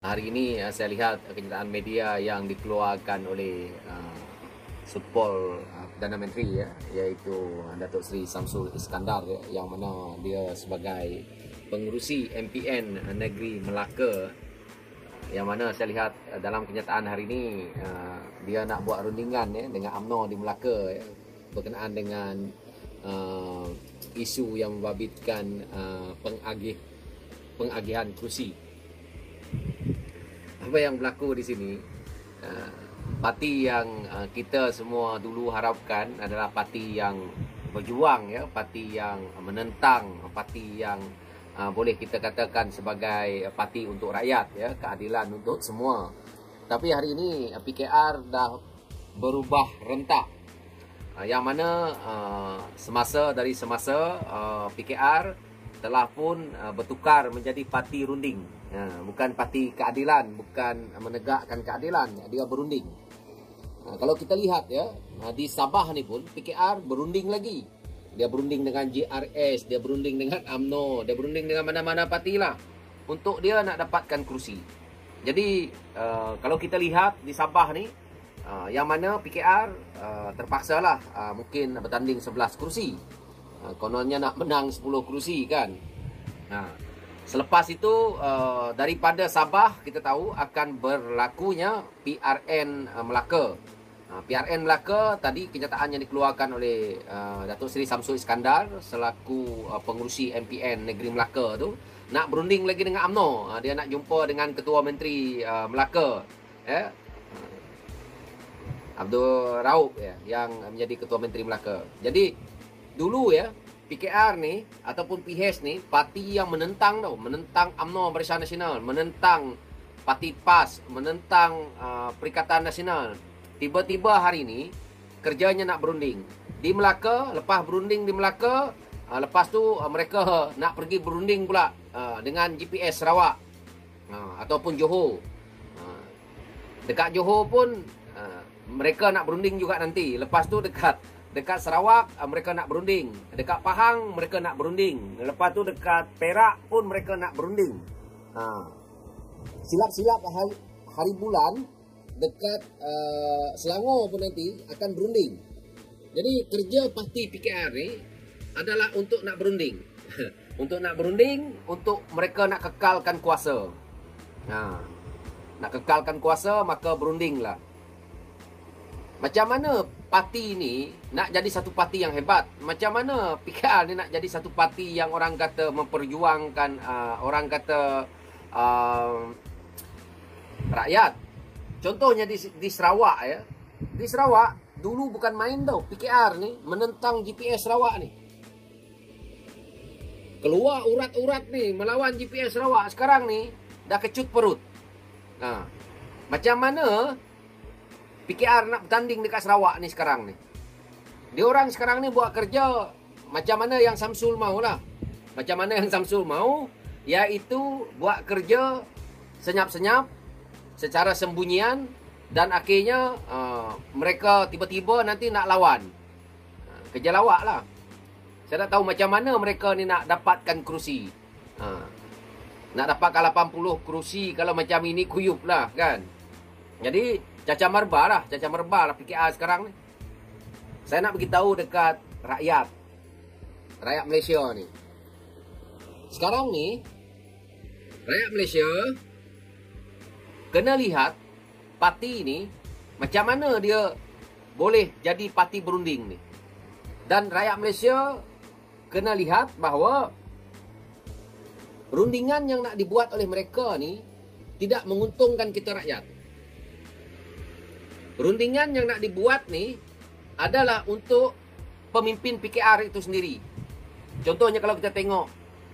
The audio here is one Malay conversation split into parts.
Hari ini saya lihat kenyataan media yang dikeluarkan oleh Sutpol Perdana Menteri ya, iaitu Datuk Seri Samsul Iskandar ya, yang mana dia sebagai pengerusi MPN Negeri Melaka, yang mana saya lihat dalam kenyataan hari ini dia nak buat rundingan ya dengan UMNO di Melaka ya, berkenaan dengan isu yang membabitkan pengagihan kerusi. Apa yang berlaku di sini, parti yang kita semua dulu harapkan adalah parti yang berjuang ya, parti yang menentang, parti yang boleh kita katakan sebagai parti untuk rakyat ya, keadilan untuk semua. Tapi hari ini PKR dah berubah rentak, yang mana semasa PKR telah pun bertukar menjadi parti runding. Bukan parti keadilan, bukan menegakkan keadilan, dia berunding. Kalau kita lihat ya, di Sabah ni pun PKR berunding lagi. Dia berunding dengan JRS, dia berunding dengan UMNO, dia berunding dengan mana-mana parti lah untuk dia nak dapatkan kerusi. Jadi kalau kita lihat di Sabah ni, yang mana PKR terpaksa lah mungkin bertanding 11 kerusi. Kononnya nak menang 10 kerusi kan. Selepas itu daripada Sabah kita tahu akan berlakunya PRN Melaka. PRN Melaka tadi kenyataan yang dikeluarkan oleh Datuk Seri Samsul Iskandar selaku pengerusi MPN Negeri Melaka tu nak berunding lagi dengan UMNO. Dia nak jumpa dengan Ketua Menteri Melaka ya, Abdul Rauf ya, yang menjadi Ketua Menteri Melaka. Jadi dulu ya, PKR ni ataupun PH ni parti yang menentang UMNO Barisan Nasional, menentang Parti PAS, menentang Perikatan Nasional. Tiba-tiba hari ni kerjanya nak berunding di Melaka. Lepas berunding di Melaka, lepas tu mereka nak pergi berunding pula dengan GPS Sarawak ataupun Johor. Dekat Johor pun mereka nak berunding juga nanti. Lepas tu dekat Sarawak mereka nak berunding, dekat Pahang mereka nak berunding, lepas tu dekat Perak pun mereka nak berunding. Silap-silap hari bulan dekat Selangor pun nanti akan berunding. Jadi kerja parti PKR ni adalah untuk nak berunding. Untuk nak berunding, untuk mereka nak kekalkan kuasa. Nak kekalkan kuasa, maka berunding lah. Macam mana parti ni nak jadi satu parti yang hebat? Macam mana PKR ni nak jadi satu parti yang orang kata memperjuangkan orang kata rakyat? Contohnya di Sarawak ya. Di Sarawak dulu bukan main tau PKR ni menentang GPS Sarawak ni. Keluar urat-urat ni melawan GPS Sarawak. Sekarang ni dah kecut perut. Macam mana PKR nak bertanding dekat Sarawak ni sekarang ni? Dia orang sekarang ni buat kerja macam mana yang Samsul mau lah. Macam mana yang Samsul mau, iaitu buat kerja senyap-senyap, secara sembunyian, dan akhirnya mereka tiba-tiba nanti nak lawan. Kerja lawak lah. Saya tak tahu macam mana mereka ni nak dapatkan kerusi. Nak dapatkan 80 kerusi kalau macam ini kuyup lah kan. Jadi caca merbah lah PKR sekarang ni. Saya nak beritahu dekat rakyat Malaysia ni. Sekarang ni rakyat Malaysia kena lihat parti ni macam mana dia boleh jadi parti berunding ni. Dan rakyat Malaysia kena lihat bahawa rundingan yang nak dibuat oleh mereka ni tidak menguntungkan kita rakyat. Rundingan yang nak dibuat ni adalah untuk pemimpin PKR itu sendiri. Contohnya kalau kita tengok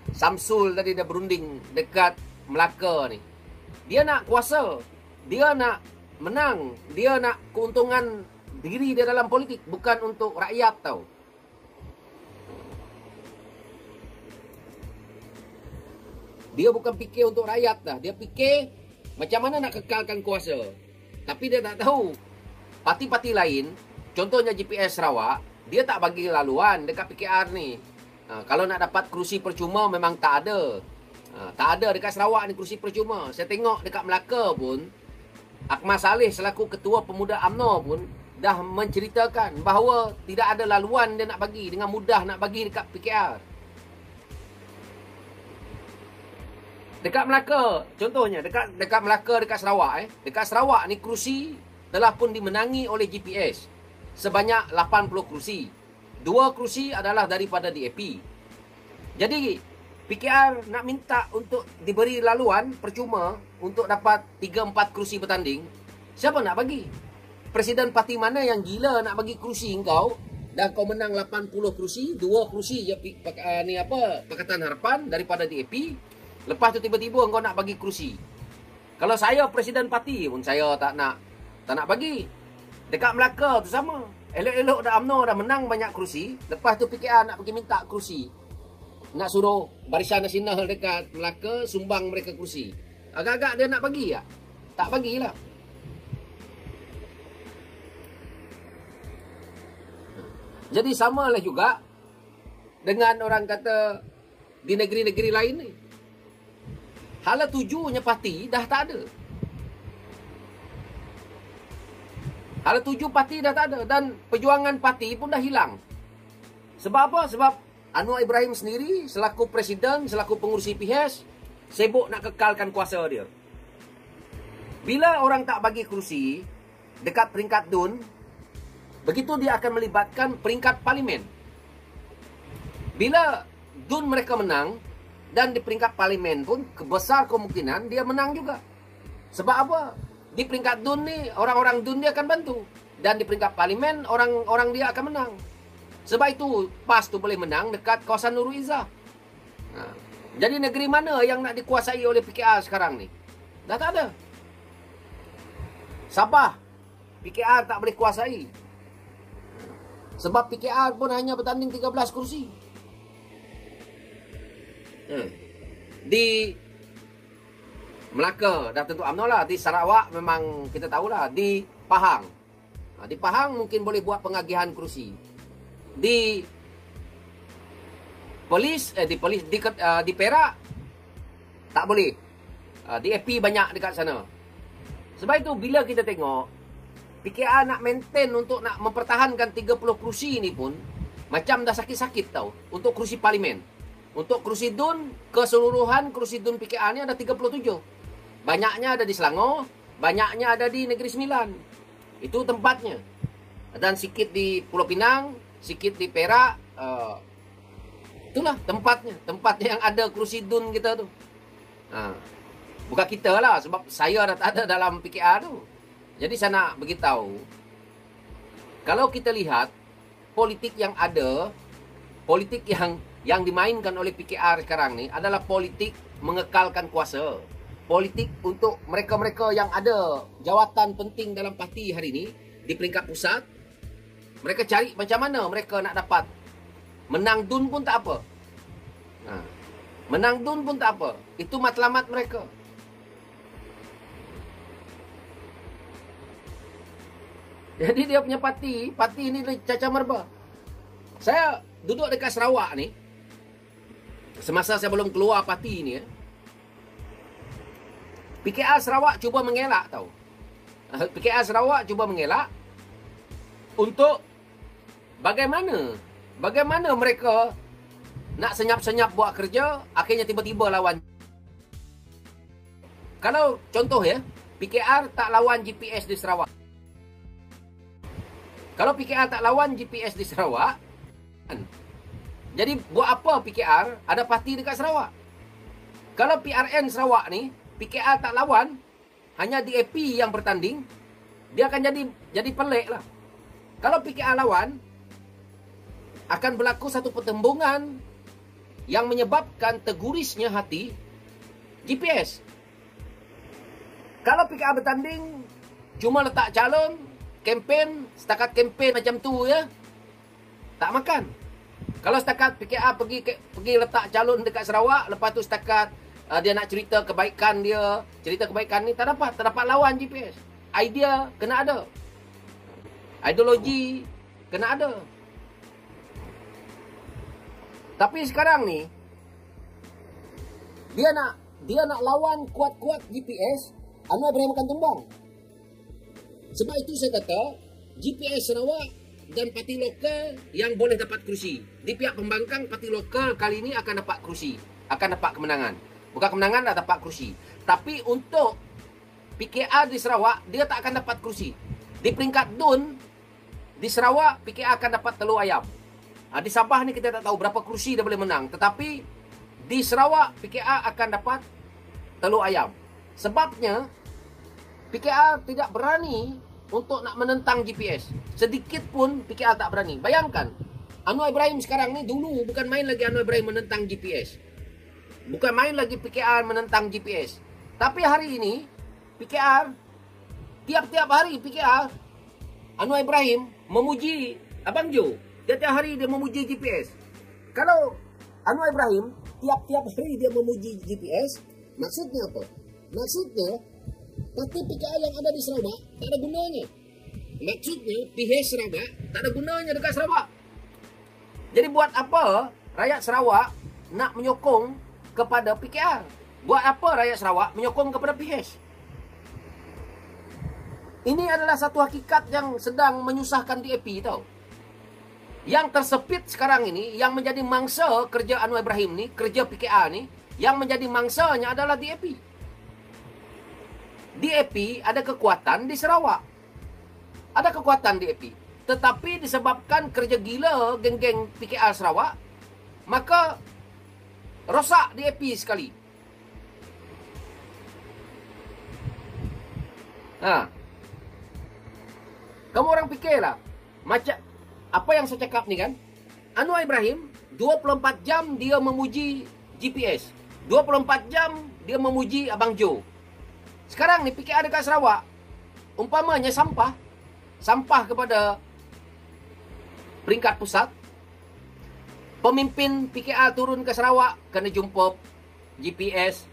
Samsul tadi dia berunding dekat Melaka ni. Dia nak kuasa, dia nak menang, dia nak keuntungan diri dia dalam politik, bukan untuk rakyat tau. Dia bukan fikir untuk rakyat dah, dia fikir macam mana nak kekalkan kuasa. Tapi dia tak tahu parti-parti lain, contohnya GPS Sarawak, dia tak bagi laluan dekat PKR ni. Kalau nak dapat kerusi percuma memang tak ada. Tak ada dekat Sarawak ni kursi percuma. Saya tengok dekat Melaka pun, Akmal Saleh selaku Ketua Pemuda UMNO pun dah menceritakan bahawa tidak ada laluan dia nak bagi, dengan mudah nak bagi dekat PKR. Dekat Melaka, contohnya dekat Melaka, dekat Sarawak dekat Sarawak ni kursi telah pun dimenangi oleh GPS sebanyak 80 kursi. 2 kursi adalah daripada DAP. Jadi PKR nak minta untuk diberi laluan percuma untuk dapat 3-4 kursi bertanding. Siapa nak bagi? Presiden parti mana yang gila nak bagi kursi engkau? Dan kau menang 80 kursi, 2 kursi je Pakatan Harapan daripada DAP. Lepas tu tiba-tiba engkau nak bagi kursi. Kalau saya presiden parti pun saya tak nak bagi. Dekat Melaka tu sama. Elok-elok dah UMNO dah menang banyak kursi, lepas tu PKR nak pergi minta kursi. Nak suruh Barisan Nasional dekat Melaka sumbang mereka kursi. Agak-agak dia nak bagi tak? Tak bagilah. Jadi samalah juga dengan orang kata di negeri-negeri lain ni. Hala tujunya parti dah tak ada. Hala tuju parti dah tak ada. Dan perjuangan parti pun dah hilang. Sebab apa? Sebab Anwar Ibrahim sendiri selaku presiden, selaku pengurusi PHS, sibuk nak kekalkan kuasa dia. Bila orang tak bagi kursi dekat peringkat DUN, begitu dia akan melibatkan peringkat parlimen. Bila DUN mereka menang, dan di peringkat parlimen pun besar kemungkinan dia menang juga. Sebab apa? Di peringkat DUN ni, orang-orang DUN dia akan bantu. Dan di peringkat parlimen, orang dia akan menang. Sebab itu PAS tu boleh menang dekat kawasan Nurul Izzah. Jadi negeri mana yang nak dikuasai oleh PKR sekarang ni? Dah tak ada. Sabah, PKR tak boleh kuasai. Sebab PKR pun hanya bertanding 13 kursi. Di Melaka dah tentu UMNO lah. Di Sarawak memang kita tahulah. Di Pahang. Di Pahang mungkin boleh buat pengagihan kursi. Di Perak tak boleh. DAP banyak dekat sana. Sebab itu bila kita tengok PKR nak maintain untuk nak mempertahankan 30 kursi ni pun macam dah sakit-sakit tau. Untuk kursi parlimen, untuk kursi DUN, keseluruhan kursi DUN PKR ni ada 37. Banyaknya ada di Selangor, banyaknya ada di Negeri Sembilan. Itu tempatnya. Dan sikit di Pulau Pinang, sikit di Perak. Itulah tempatnya yang ada kursi DUN kita tu. Bukan kita lah, sebab saya dah tak ada dalam PKR tu. Jadi saya nak beritahu, kalau kita lihat politik yang ada, politik yang dimainkan oleh PKR sekarang ni adalah politik mengekalkan kuasa. Politik untuk mereka-mereka yang ada jawatan penting dalam parti hari ini di peringkat pusat. Mereka cari macam mana mereka nak dapat. Menang DUN pun tak apa. Menang DUN pun tak apa. Itu matlamat mereka. Jadi dia punya parti ni caca merba. Saya duduk dekat Sarawak ni, semasa saya belum keluar parti ni, PKR Sarawak cuba mengelak tau. PKR Sarawak cuba mengelak untuk bagaimana mereka nak senyap-senyap buat kerja, akhirnya tiba-tiba lawan. Kalau contoh ya, PKR tak lawan GPS di Sarawak. Kalau PKR tak lawan GPS di Sarawak, jadi buat apa PKR ada parti dekat Sarawak? Kalau PRN Sarawak ni, PKR tak lawan, hanya DAP yang bertanding, dia akan jadi pelik lah. Kalau PKR lawan, akan berlaku satu pertembungan yang menyebabkan tergurisnya hati GPS. Kalau PKR bertanding, cuma letak calon, kempen, setakat kempen macam tu ya, tak makan. Kalau setakat PKR pergi letak calon dekat Sarawak, lepas tu setakat dia nak cerita kebaikan dia, cerita kebaikan ni, tak dapat lawan GPS. Idea kena ada, ideologi kena ada. Tapi sekarang ni Dia nak lawan kuat-kuat GPS, Anwar Ibrahim akan tumbang. Sebab itu saya kata GPS Sarawak dan parti lokal yang boleh dapat kerusi. Di pihak pembangkang, parti lokal kali ini akan dapat kerusi, akan dapat kemenangan. Bukan kemenangan, dah dapat kerusi. Tapi untuk PKR di Sarawak, dia tak akan dapat kerusi. Di peringkat DUN di Sarawak, PKR akan dapat telur ayam. Di Sabah ni kita tak tahu berapa kerusi dia boleh menang. Tetapi di Sarawak, PKR akan dapat telur ayam. Sebabnya PKR tidak berani untuk nak menentang GPS. Sedikit pun PKR tak berani. Bayangkan, Anwar Ibrahim sekarang ni, dulu bukan main lagi Anwar Ibrahim menentang GPS. Bukan main lagi PKR menentang GPS. Tapi hari ini, PKR, tiap-tiap hari PKR, Anwar Ibrahim memuji Abang Jo. Tiap-tiap hari dia memuji GPS. Kalau Anwar Ibrahim, tiap-tiap hari dia memuji GPS, maksudnya apa? Maksudnya, parti PKR yang ada di Sarawak tak ada gunanya. Maksudnya PH Sarawak tak ada gunanya dekat Sarawak. Jadi buat apa rakyat Sarawak nak menyokong kepada PKR? Buat apa rakyat Sarawak menyokong kepada PH? Ini adalah satu hakikat yang sedang menyusahkan DAP tau. Yang tersepit sekarang ini, yang menjadi mangsa kerja Anwar Ibrahim ni, kerja PKR ni, yang menjadi mangsanya adalah DAP. DAP ada kekuatan di Sarawak. Ada kekuatan DAP. Tetapi disebabkan kerja gila geng-geng PKR Sarawak, maka rosak DAP sekali. Kamu orang fikirlah, macam apa yang saya cakap ni kan? Anwar Ibrahim 24 jam dia memuji GPS. 24 jam dia memuji Abang Jo. Sekarang ni PKR dekat Sarawak, umpamanya sampah kepada peringkat pusat. Pemimpin PKR turun ke Sarawak, kena jumpa GPS.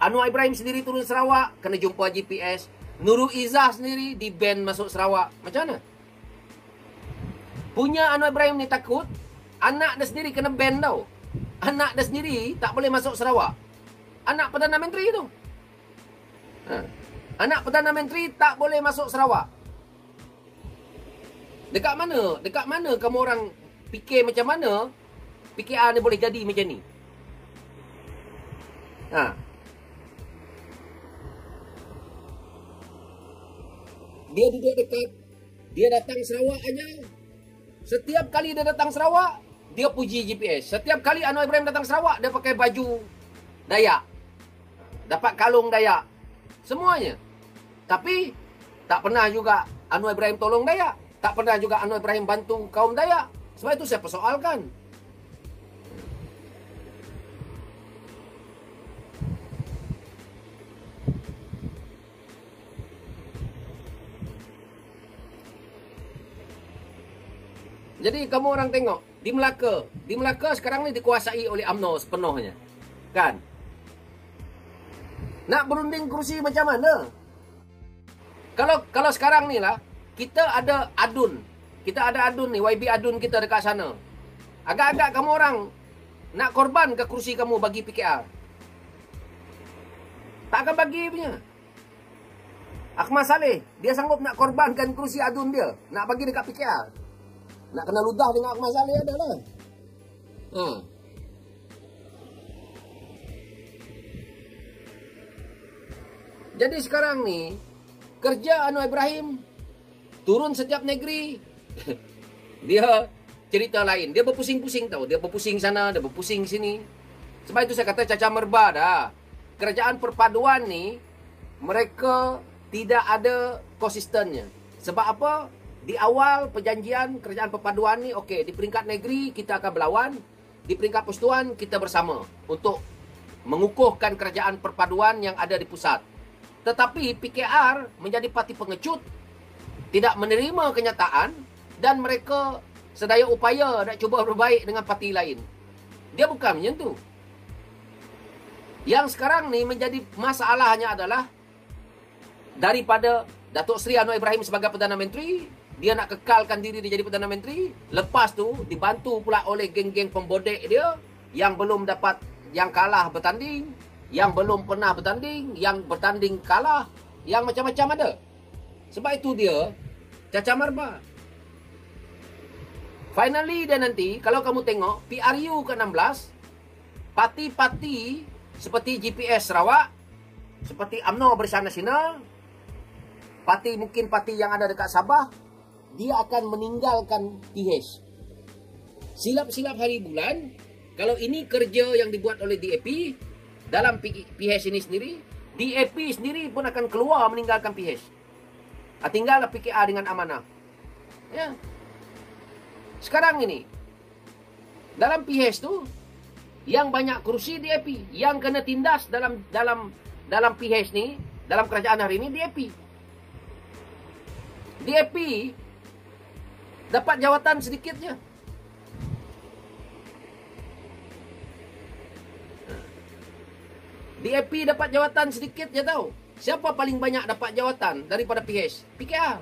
Anwar Ibrahim sendiri turun Sarawak, kena jumpa GPS. Nurul Izzah sendiri di-ban masuk Sarawak. Macam mana? Punya Anwar Ibrahim ni takut, anak dia sendiri kena ban tau. Anak dia sendiri tak boleh masuk Sarawak. Anak Perdana Menteri tu. Anak Perdana Menteri tak boleh masuk Sarawak. Dekat mana? Dekat mana kamu orang fikir macam mana PKR ni boleh jadi macam ni? Dia duduk dekat, dia datang Sarawak aja. Setiap kali dia datang Sarawak, dia puji GPS. Setiap kali Anwar Ibrahim datang Sarawak, dia pakai baju Dayak. Dapat kalung Dayak. Semuanya. Tapi tak pernah juga Anwar Ibrahim tolong Dayak. Tak pernah juga Anwar Ibrahim bantu kaum Dayak. Sebab itu saya persoalkan. Jadi kamu orang tengok di Melaka sekarang ni dikuasai oleh UMNO sepenuhnya. Kan? Nak berunding kerusi macam mana? Kalau sekarang ni lah, kita ada adun. Kita ada adun ni, YB adun kita dekat sana. Agak-agak kamu orang nak korban ke kerusi kamu bagi PKR? Tak akan bagi punya. Ahmad Saleh, dia sanggup nak korbankan kerusi adun dia, nak bagi dekat PKR. Nak kena ludah dengan Ahmad Saleh adalah. Jadi sekarang ni, kerja Anwar Ibrahim turun setiap negeri. Dia cerita lain. Dia berpusing-pusing tau. Dia berpusing sana, dia berpusing sini. Sebab itu saya kata caca merba dah. Kerajaan perpaduan ni, mereka tidak ada konsistennya. Sebab apa? Di awal perjanjian kerajaan perpaduan ni, okey, di peringkat negeri kita akan berlawan, di peringkat persekutuan kita bersama untuk mengukuhkan kerajaan perpaduan yang ada di pusat. Tetapi PKR menjadi parti pengecut, tidak menerima kenyataan dan mereka sedaya upaya nak cuba berbaik dengan parti lain. Dia bukan macam tu. Yang sekarang ni menjadi masalahnya adalah daripada Datuk Seri Anwar Ibrahim sebagai Perdana Menteri, dia nak kekalkan diri dia jadi Perdana Menteri. Lepas tu dibantu pula oleh geng-geng pembodek dia yang belum dapat yang kalah bertanding, yang belum pernah bertanding, yang bertanding kalah, yang macam-macam ada. Sebab itu dia cacah marba. Finally dia nanti, kalau kamu tengok PRU ke-16, parti-parti seperti GPS Sarawak, seperti UMNO Barisan Nasional, mungkin parti yang ada dekat Sabah, dia akan meninggalkan PH. Silap-silap hari bulan, kalau ini kerja yang dibuat oleh DAP dalam PH ini sendiri, DAP sendiri pun akan keluar meninggalkan PH. Tinggallah PKR dengan amanah. Ya. Sekarang ini, dalam PH tu, yang banyak kerusi DAP, yang kena tindas dalam PH ni, dalam kerajaan hari ini DAP. DAP dapat jawatan sedikit je. DAP dapat jawatan sedikit je tau. Siapa paling banyak dapat jawatan daripada PH? PKR.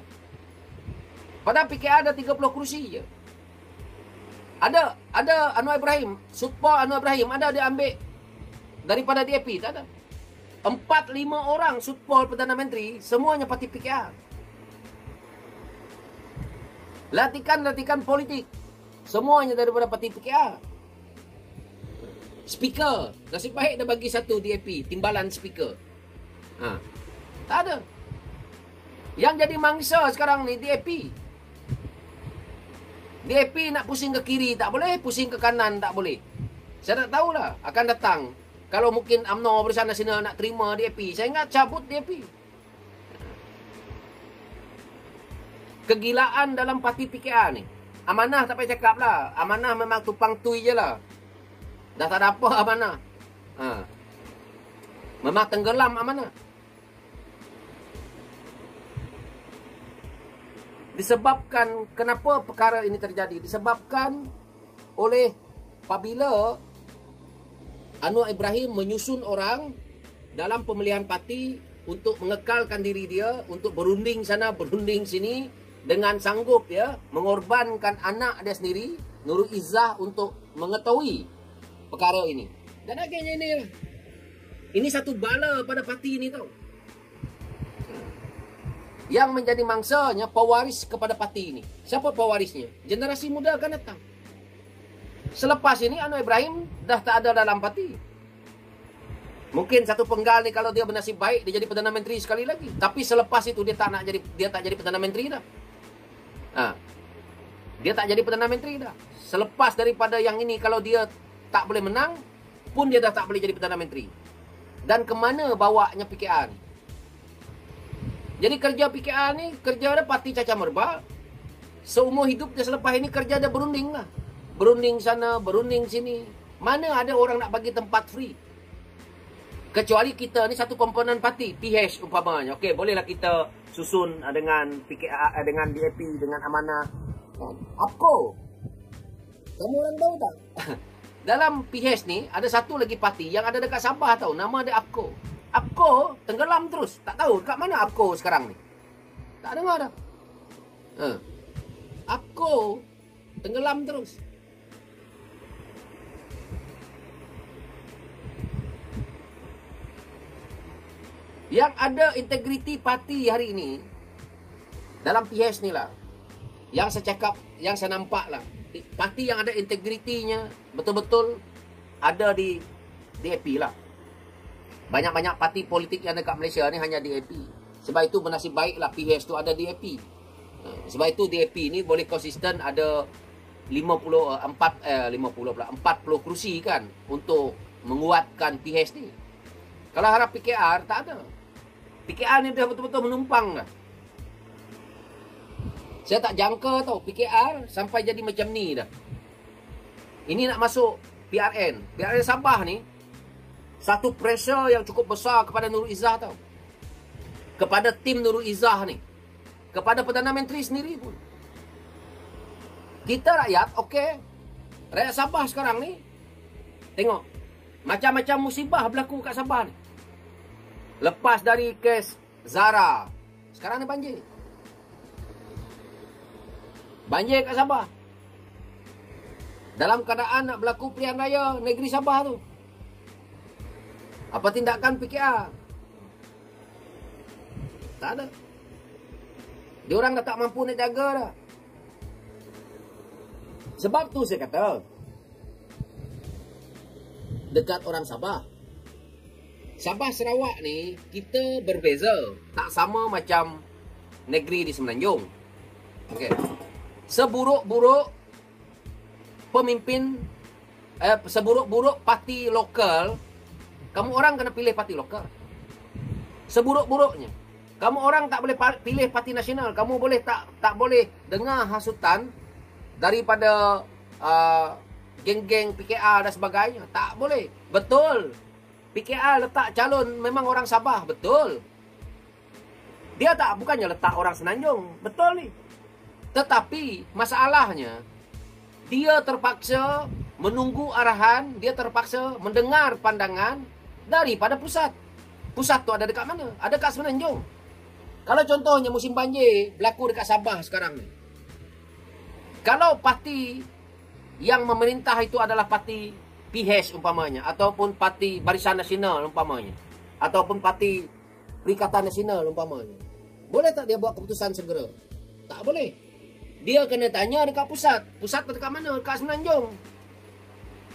Padahal PKR ada 30 kerusi je. Ada Anwar Ibrahim, Sutpa Anwar Ibrahim ada dia ambil daripada DAP, tak ada. 4-5 orang Sutpa Perdana Menteri, semuanya parti PKR. Latihan politik, semuanya daripada parti PKR. Speaker, nasib baik dah bagi satu DAP, timbalan speaker. Tak ada. Yang jadi mangsa sekarang ni DAP. DAP nak pusing ke kiri tak boleh, pusing ke kanan tak boleh. Saya tak tahulah akan datang. Kalau mungkin UMNO Barisan Nasional nak terima DAP, saya ingat cabut DAP. Kegilaan dalam parti PKR ni. Amanah tak payah cakap lah. Amanah memang tupang tui je lah. Dah tak ada apa amanah. Memang tenggelam amanah. Disebabkan, kenapa perkara ini terjadi? Disebabkan oleh apabila Anwar Ibrahim menyusun orang dalam pemilihan parti untuk mengekalkan diri dia, untuk berunding sana, berunding sini, dengan sanggup ya, mengorbankan anak dia sendiri, Nurul Izzah, untuk mengetahui perkara ini. Dan akhirnya ini satu bala pada parti ini tau. Yang menjadi mangsanya pewaris kepada parti ini. Siapa pewarisnya? Generasi muda akan datang. Selepas ini Anwar Ibrahim dah tak ada dalam parti. Mungkin satu penggal ni kalau dia bernasib baik dia jadi Perdana Menteri sekali lagi. Tapi selepas itu dia tak jadi Perdana Menteri dah. Dia tak jadi Perdana Menteri dah. Selepas daripada yang ini, kalau dia tak boleh menang pun dia dah tak boleh jadi Perdana Menteri. Dan kemana bawanya PKR ni? Jadi kerja PKR ni, kerja dia parti cacah merba. Seumur hidup dia selepas ini kerja dia berunding lah. Berunding sana, berunding sini. Mana ada orang nak bagi tempat free? Kecuali kita ni satu komponen parti, PH umpamanya. Okey, bolehlah kita susun dengan PKR, dengan DAP, dengan Amanah. Apa? Kamu orang tahu tak? Dalam PH ni ada satu lagi parti yang ada dekat Sabah tau. Nama dia APCO. APCO tenggelam terus. Tak tahu dekat mana APCO sekarang ni. Tak dengar dah. APCO tenggelam terus. Yang ada integriti parti hari ini dalam PH ni lah, yang saya cakap, yang saya nampak lah, parti yang ada integritinya betul-betul ada di DAP lah. Banyak-banyak parti politik yang dekat Malaysia ni hanya DAP. Sebab itu bernasib baiklah PH tu ada DAP. Sebab itu DAP ni boleh konsisten ada 40 kerusi kan untuk menguatkan PH ni. Kalau harap PKR tak ada. PKR ni dah betul-betul menumpang dah. Saya tak jangka tau PKR sampai jadi macam ni dah. Ini nak masuk PRN. PRN Sabah ni satu pressure yang cukup besar kepada Nurul Izzah tau. Kepada tim Nurul Izzah ni. Kepada Perdana Menteri sendiri pun. Kita rakyat, okey. Rakyat Sabah sekarang ni tengok macam-macam musibah berlaku kat Sabah ni. Lepas dari kes Zara, sekarang ni banjir. Banjir kat Sabah. Dalam keadaan nak berlaku pilihan raya negeri Sabah tu. Apa tindakan PKR? Tak ada. Diorang dah tak mampu nak jaga dah. Sebab tu saya kata, dekat orang Sabah. Sabah Sarawak ni kita berbeza, tak sama macam negeri di Semenanjung. Okey. Seburuk-buruk pemimpin, seburuk-buruk parti lokal, kamu orang kena pilih parti lokal. Seburuk-buruknya, kamu orang tak boleh pilih parti nasional. Kamu boleh tak boleh dengar hasutan daripada geng-geng PKR dan sebagainya. Tak boleh. Betul. PKR letak calon memang orang Sabah. Betul. Dia tak, bukannya letak orang Semenanjung. Betul ni. Tetapi masalahnya, dia terpaksa menunggu arahan, dia terpaksa mendengar pandangan daripada pusat. Pusat tu ada dekat mana? Ada dekat Semenanjung. Kalau contohnya musim banjir berlaku dekat Sabah sekarang ni. Kalau parti yang memerintah itu adalah parti PH umpamanya, ataupun parti Barisan Nasional umpamanya, ataupun parti Perikatan Nasional umpamanya, boleh tak dia buat keputusan segera? Tak boleh. Dia kena tanya dekat pusat. Pusat dekat mana? Dekat Semenanjung.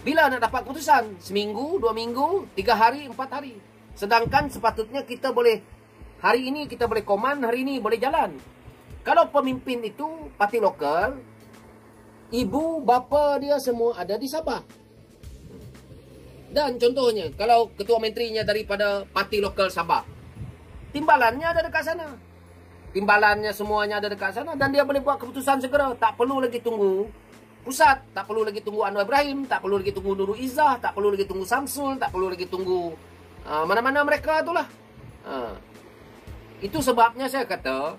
Bila nak dapat keputusan? Seminggu, 2 minggu, 3 hari, 4 hari. Sedangkan sepatutnya kita boleh, hari ini kita boleh koman, hari ini boleh jalan. Kalau pemimpin itu parti lokal, ibu, bapa dia semua ada di Sabah. Dan contohnya, kalau ketua menterinya daripada parti lokal Sabah, timbalannya ada dekat sana. Timbalannya semuanya ada dekat sana. Dan dia boleh buat keputusan segera. Tak perlu lagi tunggu pusat. Tak perlu lagi tunggu Anwar Ibrahim. Tak perlu lagi tunggu Nurul Izzah. Tak perlu lagi tunggu Samsul. Tak perlu lagi tunggu mana-mana mereka itulah. Itu sebabnya saya kata,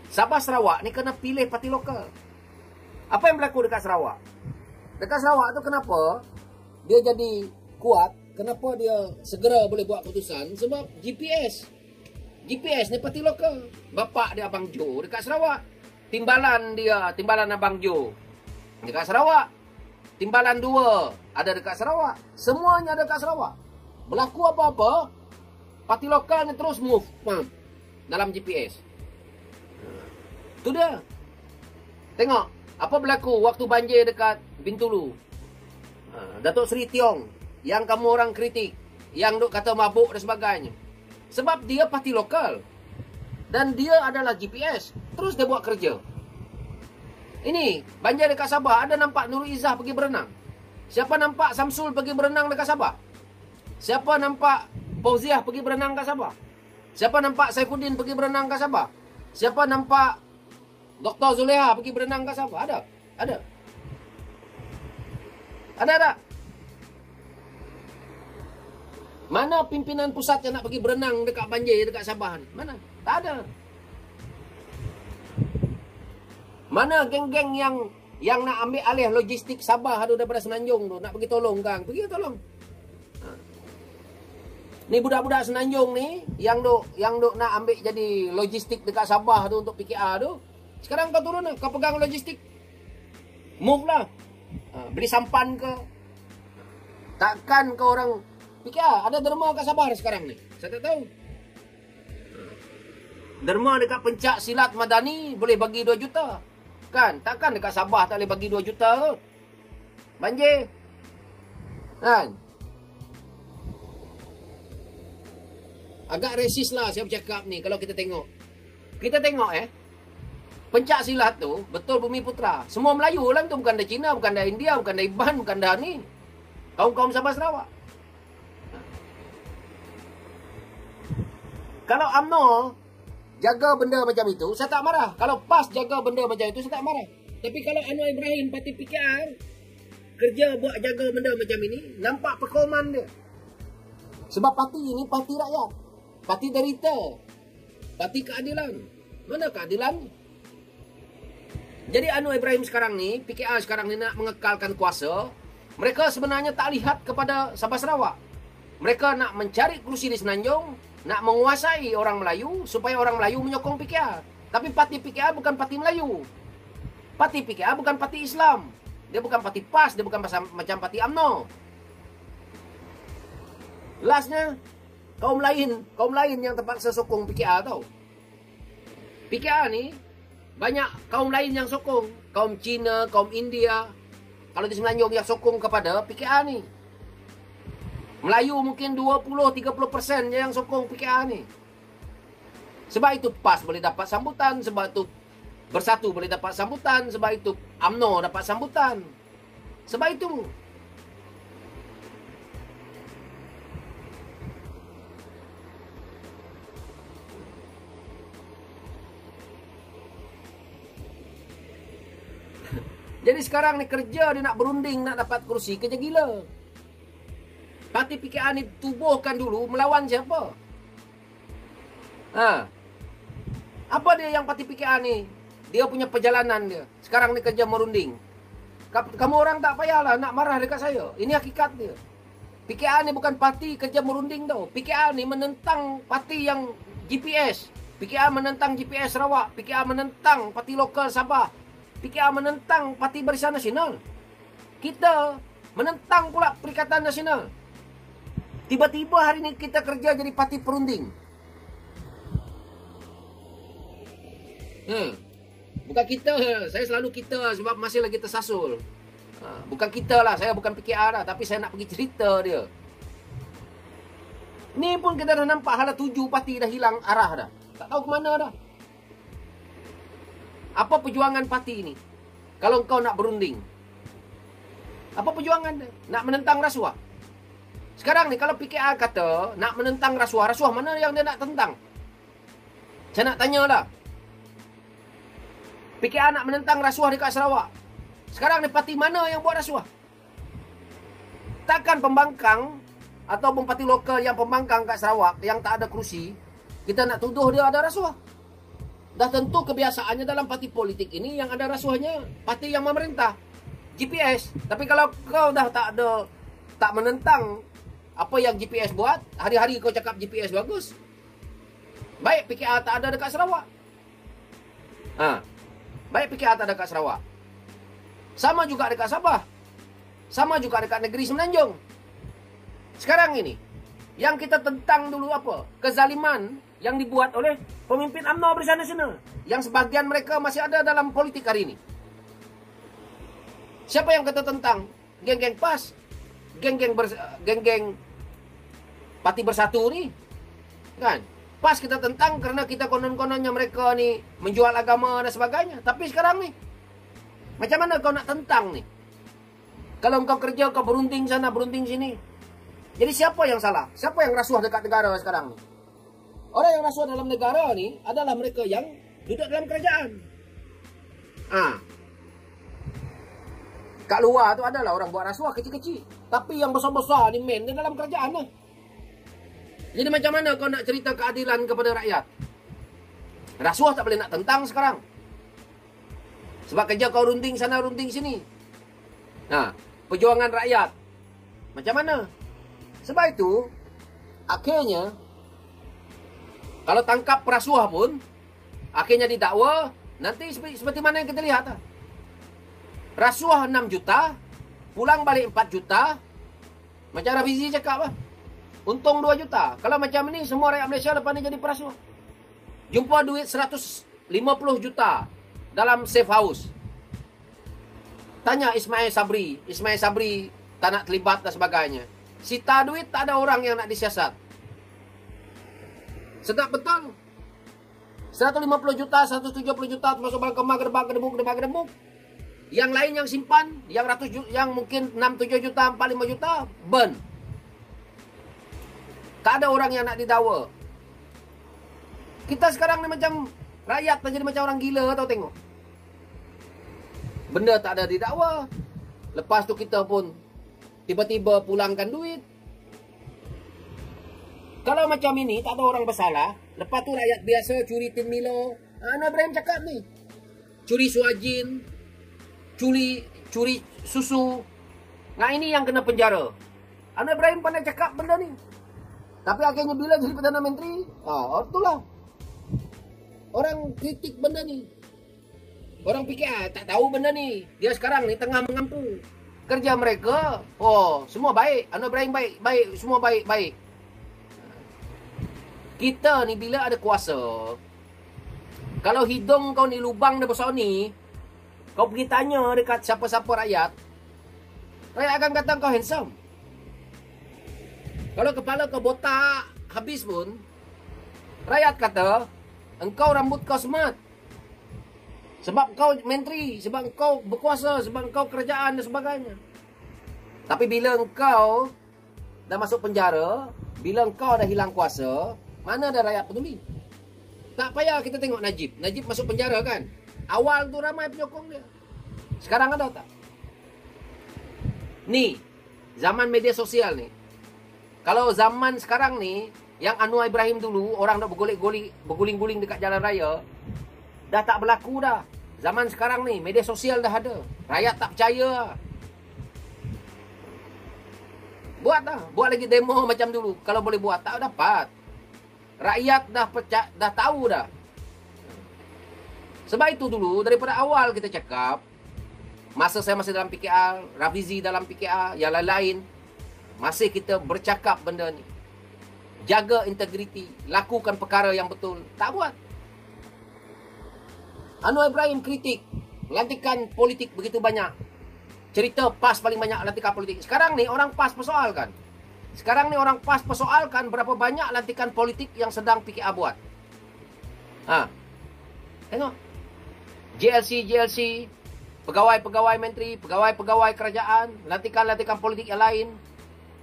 Sabah Sarawak ni kena pilih parti lokal. Apa yang berlaku dekat Sarawak? Dekat Sarawak tu kenapa dia jadi kuat? Kenapa dia segera boleh buat keputusan? Sebab GPS ni parti lokal. Bapak dia Abang Jo dekat Sarawak. Timbalan Abang Jo dekat Sarawak. Timbalan 2 ada dekat Sarawak. Semuanya ada dekat Sarawak. Berlaku apa-apa, parti lokal ni terus move dalam GPS. Itu dia. Tengok apa berlaku waktu banjir dekat Bintulu. Datuk Seri Tiong yang kamu orang kritik, yang duk kata mabuk dan sebagainya. Sebab dia parti lokal dan dia adalah GPS. Terus dia buat kerja. Ini banjir dekat Sabah, ada nampak Nurul Izzah pergi berenang? Siapa nampak Samsul pergi berenang dekat Sabah? Siapa nampak Fauziah pergi berenang dekat Sabah? Siapa nampak Saifuddin pergi berenang dekat Sabah? Siapa nampak Dr. Zuleha pergi berenang dekat Sabah? Ada? Ada? Ada tak? Mana pimpinan pusat yang nak pergi berenang dekat banjir dekat Sabah ni? Mana? Tak ada. Mana geng-geng yang nak ambil alih logistik Sabah tu daripada Semenanjung tu, nak pergi tolong kang, pergi tolong. Ni budak-budak Semenanjung ni yang duk nak ambil jadi logistik dekat Sabah tu untuk PKR tu. Sekarang kau turun lah, kau pegang logistik. Move lah. Beli sampan ke? Takkan kau orang PKR ada derma kat Sabah sekarang ni? Saya tak tahu. Derma dekat Pencak Silat Madani boleh bagi 2 juta. Kan? Takkan dekat Sabah tak boleh bagi 2 juta ke? Banjir. Kan? Agak resis lah saya bercakap ni kalau kita tengok. Kita tengok Pencak Silat tu betul Bumi Putra. Semua Melayu lah tu, bukan dari Cina, bukan dari India, bukan dari Iban, bukan dari ni. Kaum-kaum Sabah Sarawak. Kalau UMNO jaga benda macam itu, saya tak marah. Kalau PAS jaga benda macam itu, saya tak marah. Tapi kalau Anwar Ibrahim parti PKR kerja buat jaga benda macam ini, nampak perkoman dia. Sebab parti ini parti rakyat, parti derita, parti keadilan. Mana keadilan? Jadi Anwar Ibrahim sekarang ni, PKR sekarang ni nak mengekalkan kuasa. Mereka sebenarnya tak lihat kepada Sabah Sarawak. Mereka nak mencari kerusi di Semenanjung, nak menguasai orang Melayu supaya orang Melayu menyokong PKR. Tapi parti PKR bukan parti Melayu. Parti PKR bukan parti Islam. Dia bukan parti PAS, dia bukan macam parti UMNO. Lastnya kaum lain yang terpaksa sokong PKA tau. PKA nih banyak kaum lain yang sokong, kaum Cina, kaum India. Kalau di Semenanjung yang sokong kepada PKA nih. Melayu mungkin 20-30% yang sokong PKA nih. Sebab itu PAS boleh dapat sambutan, sebab itu Bersatu boleh dapat sambutan, sebab itu UMNO dapat sambutan. Sebab itu jadi sekarang ni kerja dia nak berunding, nak dapat kursi, kerja gila. Parti PKA ni tubuhkan dulu melawan siapa? Apa dia yang parti PKA ni? Dia punya perjalanan dia. Sekarang ni kerja merunding. Kamu orang tak payahlah nak marah dekat saya. Ini hakikat dia. PKA ni bukan parti kerja merunding tau. PKA ni menentang parti yang GPS. PKA menentang GPS Sarawak. PKA menentang parti lokal Sabah. PKA menentang Parti Barisan Nasional. Kita menentang pula Perikatan Nasional. Tiba-tiba hari ini kita kerja jadi parti perunding. Bukan kita. Saya selalu kita sebab masih lagi tersasul. Bukan kita lah. Saya bukan PKA lah. Tapi saya nak pergi cerita dia. Ni pun kita dah nampak hala 7 parti dah hilang arah dah. Tak tahu ke mana dah. Apa perjuangan parti ini? Kalau kau nak berunding. Apa perjuangan dia? Nak menentang rasuah. Sekarang ni kalau PKA kata nak menentang rasuah. Rasuah mana yang dia nak tentang? Saya nak tanya lah. PKA nak menentang rasuah dekat Sarawak. Sekarang ni parti mana yang buat rasuah? Takkan pembangkang ataupun parti lokal yang pembangkang kat Sarawak yang tak ada kerusi, kita nak tuduh dia ada rasuah. Dah tentu kebiasaannya dalam parti politik ini yang ada rasuahnya parti yang memerintah, GPS. Tapi kalau kau dah tak menentang apa yang GPS buat, hari-hari kau cakap GPS bagus. Baik PKA tak ada dekat Sarawak. Baik PKA tak ada dekat Sarawak. Sama juga dekat Sabah. Sama juga dekat negeri Semenanjung. Sekarang ini yang kita tentang dulu apa? Kezaliman yang dibuat oleh pemimpin UMNO Barisan Nasional. Yang sebagian mereka masih ada dalam politik hari ini. Siapa yang kata tentang? Geng-geng PAS. Geng-geng Parti Bersatu ni. Kan? PAS kita tentang karena kita konon-kononnya mereka ni menjual agama dan sebagainya. Tapi sekarang ni, macam mana kau nak tentang ni? Kalau kau kerja, kau berunding sana, berunding sini. Jadi siapa yang salah? Siapa yang rasuah dekat negara sekarang ni? Orang yang rasuah dalam negara ni adalah mereka yang duduk dalam kerajaan. Kat luar tu adalah orang buat rasuah kecil-kecil. Tapi yang besar-besar ni main dia dalam kerajaan lah. Jadi macam mana kau nak cerita keadilan kepada rakyat? Rasuah tak boleh nak tentang sekarang. Sebab kerja kau runding sana, runding sini. Perjuangan rakyat. Macam mana? Sebab itu, akhirnya, kalau tangkap perasuah pun, akhirnya didakwa, nanti seperti mana yang kita lihat. Rasuah 6 juta, pulang balik 4 juta, macam Rafizi cakap lah. Untung 2 juta. Kalau macam ni, semua rakyat Malaysia lepas ni jadi perasuah. Jumpa duit 150 juta dalam safe house. Tanya Ismail Sabri. Ismail Sabri tak nak terlibat dan sebagainya. Sita duit, tak ada orang yang nak disiasat. Sedap betul. 150 juta, 170 juta termasuk barang kemah, gedebuk. Yang lain yang simpan, yang mungkin 6-7 juta, 4-5 juta, burn. Tak ada orang yang nak didakwa. Kita sekarang ni macam rakyat jadi macam orang gila tau tengok. Benda tak ada didakwa. Lepas tu kita pun tiba-tiba pulangkan duit. Kalau macam ini tak ada orang bersalah. Lepas tu rakyat biasa curi tin Milo. Anwar Ibrahim cakap ni. Curi suajin. Curi susu. Nah ini yang kena penjara. Anwar Ibrahim pandai cakap benda ni. Tapi akhirnya bila jadi Perdana Menteri, itulah. Orang kritik benda ni. Orang fikir tak tahu benda ni. Dia sekarang ni tengah mengampu. Kerja mereka, semua baik. Anwar Ibrahim baik, semua baik. Kita ni bila ada kuasa, kalau hidung kau ni lubang dah besar ni, kau pergi tanya dekat siapa-siapa rakyat, rakyat akan kata kau handsome. Kalau kepala kau botak habis pun, rakyat kata engkau rambut kau smart. Sebab kau menteri, sebab kau berkuasa, sebab kau kerajaan dan sebagainya. Tapi bila engkau dah masuk penjara, bila engkau dah hilang kuasa, mana ada rakyat peduli? Tak payah kita tengok Najib. Najib masuk penjara kan? Awal tu ramai penyokong dia. Sekarang ada tak? Ni, zaman media sosial ni. Kalau zaman sekarang ni, yang Anwar Ibrahim dulu, orang dah berguling-guling dekat jalan raya, dah tak berlaku dah. Zaman sekarang ni, media sosial dah ada. Rakyat tak percaya. Buat dah. Buat lagi demo macam dulu. Kalau boleh buat, tak dapat. Rakyat dah tahu dah. Sebab itu dulu, daripada awal kita cakap, masa saya masih dalam PKR, Rafizi dalam PKR, yang lain-lain, masih kita bercakap benda ni. Jaga integriti, lakukan perkara yang betul. Tak buat. Anwar Ibrahim kritik, lantikan politik begitu banyak. Cerita PAS paling banyak lantikan politik. Sekarang ni orang PAS persoalkan. Sekarang ni orang PAS persoalkan berapa banyak lantikan politik yang sedang PKR buat. Tengok. JLC, pegawai-pegawai menteri, pegawai-pegawai kerajaan, lantikan-lantikan politik yang lain.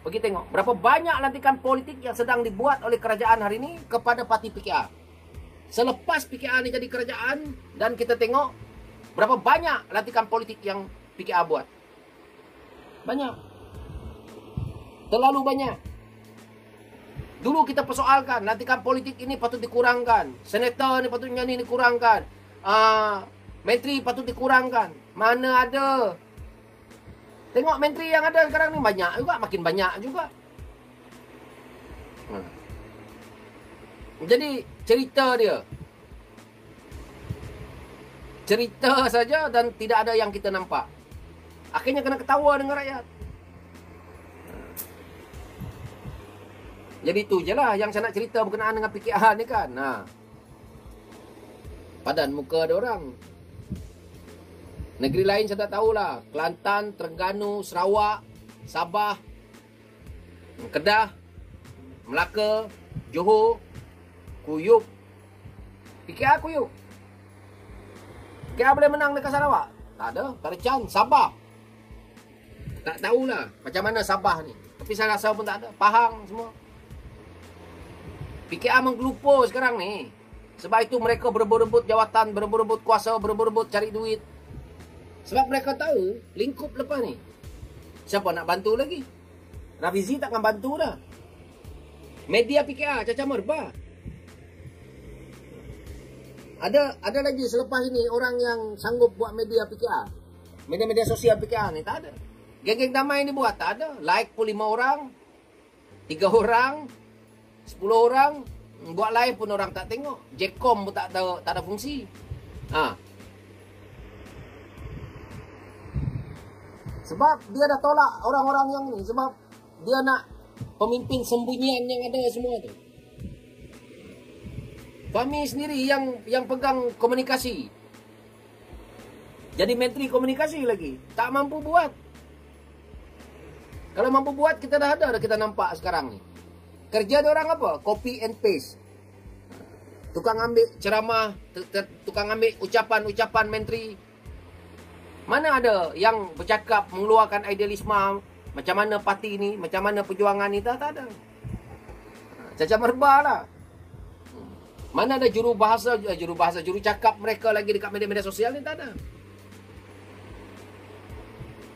Pergi tengok. Berapa banyak lantikan politik yang sedang dibuat oleh kerajaan hari ini kepada parti PKR. Selepas PKR ni jadi kerajaan, dan kita tengok berapa banyak lantikan politik yang PKR buat. Banyak. Terlalu banyak. Dulu kita persoalkan, lantikan politik ini patut dikurangkan. Senator ni patutnya ni dikurangkan. Menteri patut dikurangkan. Mana ada. Tengok menteri yang ada sekarang ni banyak juga. Makin banyak juga. Jadi cerita dia. Cerita saja dan tidak ada yang kita nampak. Akhirnya kena ketawa dengan rakyat. Jadi itu je lah yang saya nak cerita berkenaan dengan PKR ni kan. Padan muka ada orang. Negeri lain saya tak tahulah. Kelantan, Terengganu, Sarawak, Sabah, Kedah, Melaka, Johor, kuyup. PKR kuyup. PKR boleh menang dekat Sarawak? Tak ada. Tak ada chance. Sabah. Tak tahulah macam mana Sabah ni. Tapi saya rasa pun tak ada. Pahang semua. PKR menggelupur sekarang ni. Sebab itu mereka berebut-rebut jawatan, berebut-rebut kuasa, berebut-rebut cari duit. Sebab mereka tahu lingkup lepas ni, siapa nak bantu lagi? Rafizi takkan bantu dah. Media PKR caca merbah. Ada lagi selepas ini orang yang sanggup buat media PKR. Media-media sosial PKR ni tak ada. Geng-geng damai ni buat tak ada. Like pun 5 orang, 3 orang, 10 orang. Buat live pun orang tak tengok. Jcom pun tak ada fungsi. Sebab dia dah tolak orang-orang yang ni. Sebab dia nak pemimpin sembunyian yang ada semua tu. Fahmi sendiri yang pegang komunikasi. Jadi menteri komunikasi lagi. Tak mampu buat. Kalau mampu buat, kita dah ada, kita nampak sekarang ni. Kerja dia orang apa? Copy and paste. Tukang ambil ceramah, tukang ambil ucapan-ucapan menteri. Mana ada yang bercakap mengeluarkan idealisme macam mana parti ni, macam mana perjuangan ni, tak ada. Cacat merbah lah. Mana ada juru cakap mereka lagi dekat media-media sosial ni, tak ada.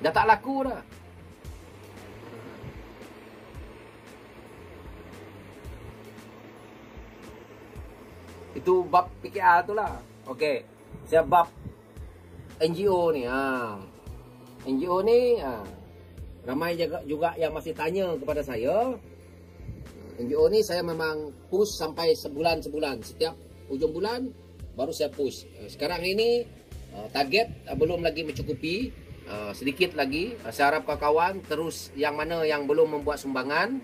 Dah tak laku dah. Itu bab PKR tu lah. Okey. Saya bab NGO ni. NGO ni ramai juga yang masih tanya kepada saya. NGO ni saya memang push sampai sebulan-sebulan. Setiap hujung bulan baru saya push. Sekarang ini target belum lagi mencukupi. Sedikit lagi. Saya harap kawan-kawan terus yang mana yang belum membuat sumbangan,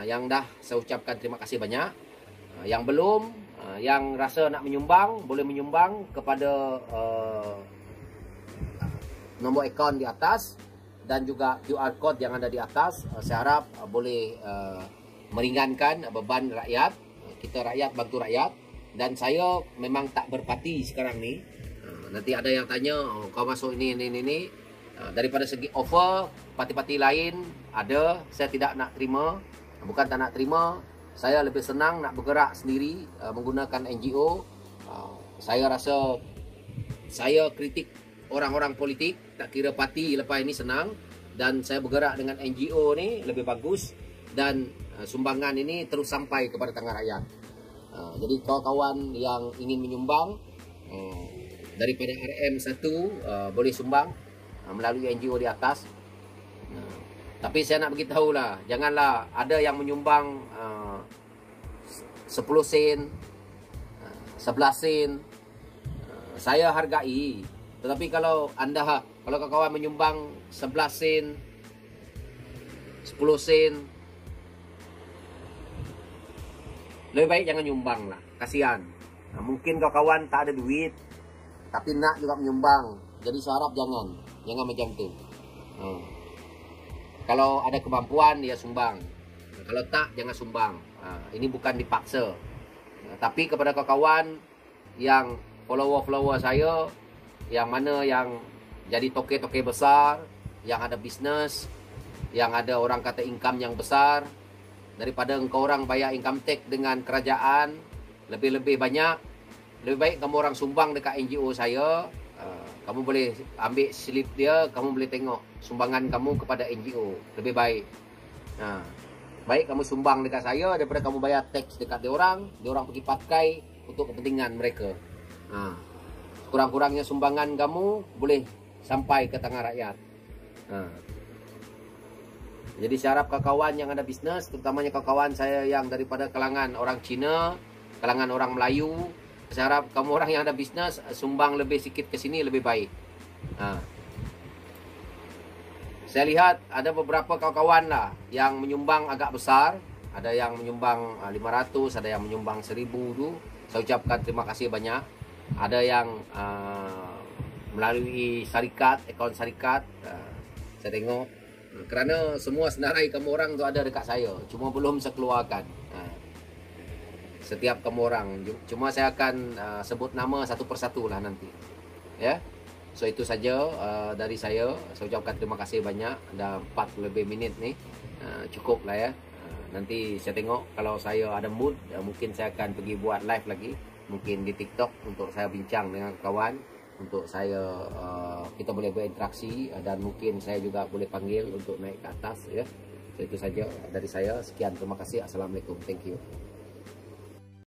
yang dah saya ucapkan terima kasih banyak. Yang belum, yang rasa nak menyumbang, boleh menyumbang kepada nombor akaun di atas dan juga QR code yang ada di atas. Saya harap boleh meringankan beban rakyat. Kita rakyat bantu rakyat. Dan saya memang tak berparti sekarang ni. Nanti ada yang tanya, oh, kau masuk ini. Daripada segi offer, parti-parti lain ada, saya tidak nak terima. Bukan tak nak terima, saya lebih senang nak bergerak sendiri menggunakan NGO. Saya rasa saya kritik orang-orang politik, tak kira parti lepas ini senang. Dan saya bergerak dengan NGO ni lebih bagus. Dan sumbangan ini terus sampai kepada tangan rakyat. Jadi kawan-kawan yang ingin menyumbang daripada RM1 boleh sumbang melalui NGO di atas. Tapi saya nak beritahu lah, janganlah ada yang menyumbang 10 sen, 11 sen. Saya hargai. Tetapi kalau kawan-kawan menyumbang 11 sen, 10 sen, lebih baik jangan nyumbang lah. Kasihan. Mungkin kawan-kawan tak ada duit, tapi nak juga menyumbang. Jadi saya harap jangan macam tu. Kalau ada kemampuan, dia sumbang. Kalau tak, jangan sumbang. Ini bukan dipaksa. Tapi kepada kawan-kawan yang follower-follower saya, yang mana yang jadi toke-toke besar, yang ada bisnes, yang ada orang kata income yang besar, daripada engkau orang bayar income tax dengan kerajaan lebih-lebih banyak, lebih baik kamu orang sumbang dekat NGO saya. Kamu boleh ambil slip dia, kamu boleh tengok sumbangan kamu kepada NGO. Lebih baik. Baik kamu sumbang dekat saya daripada kamu bayar tax dekat dia orang pergi pakai untuk kepentingan mereka. Kurang-kurangnya sumbangan kamu boleh sampai ke tangan rakyat. Jadi saya harap kawan-kawan yang ada bisnes, terutamanya kawan-kawan saya yang daripada kalangan orang Cina, kalangan orang Melayu, saya harap kamu orang yang ada bisnes sumbang lebih sikit ke sini lebih baik. Saya lihat ada beberapa kawan-kawan lah yang menyumbang agak besar. Ada yang menyumbang 500, ada yang menyumbang 1000 tu. Saya ucapkan terima kasih banyak. Ada yang melalui syarikat, akaun syarikat. Saya tengok. Kerana semua senarai kamu orang tu ada dekat saya. Cuma belum saya keluarkan. Setiap kamu orang. Cuma saya akan sebut nama satu persatu lah nanti. Ya. So itu saja dari saya. Saya ucapkan terima kasih banyak. Dah 40 lebih minit ni. Cukup lah ya. Nanti saya tengok kalau saya ada mood, mungkin saya akan pergi buat live lagi. Mungkin di TikTok untuk saya bincang dengan kawan. Untuk saya kita boleh berinteraksi. Dan mungkin saya juga boleh panggil untuk naik ke atas ya. So itu saja dari saya. Sekian, terima kasih. Assalamualaikum. Thank you.